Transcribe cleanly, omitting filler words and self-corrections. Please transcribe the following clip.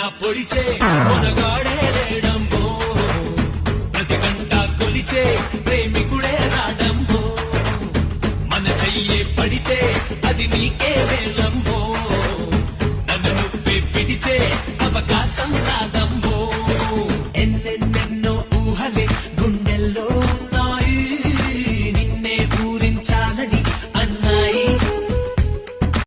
కన్నా పొడిచే కొనగాడే లేడంబో ప్రతి గంట కొలిచే ప్రేమికుడే రాడంబో మన చెయ్యే పడితే అది నీకే వేలంబో నన్ను నువ్వే పిడిచే అవకాశం రాదంబో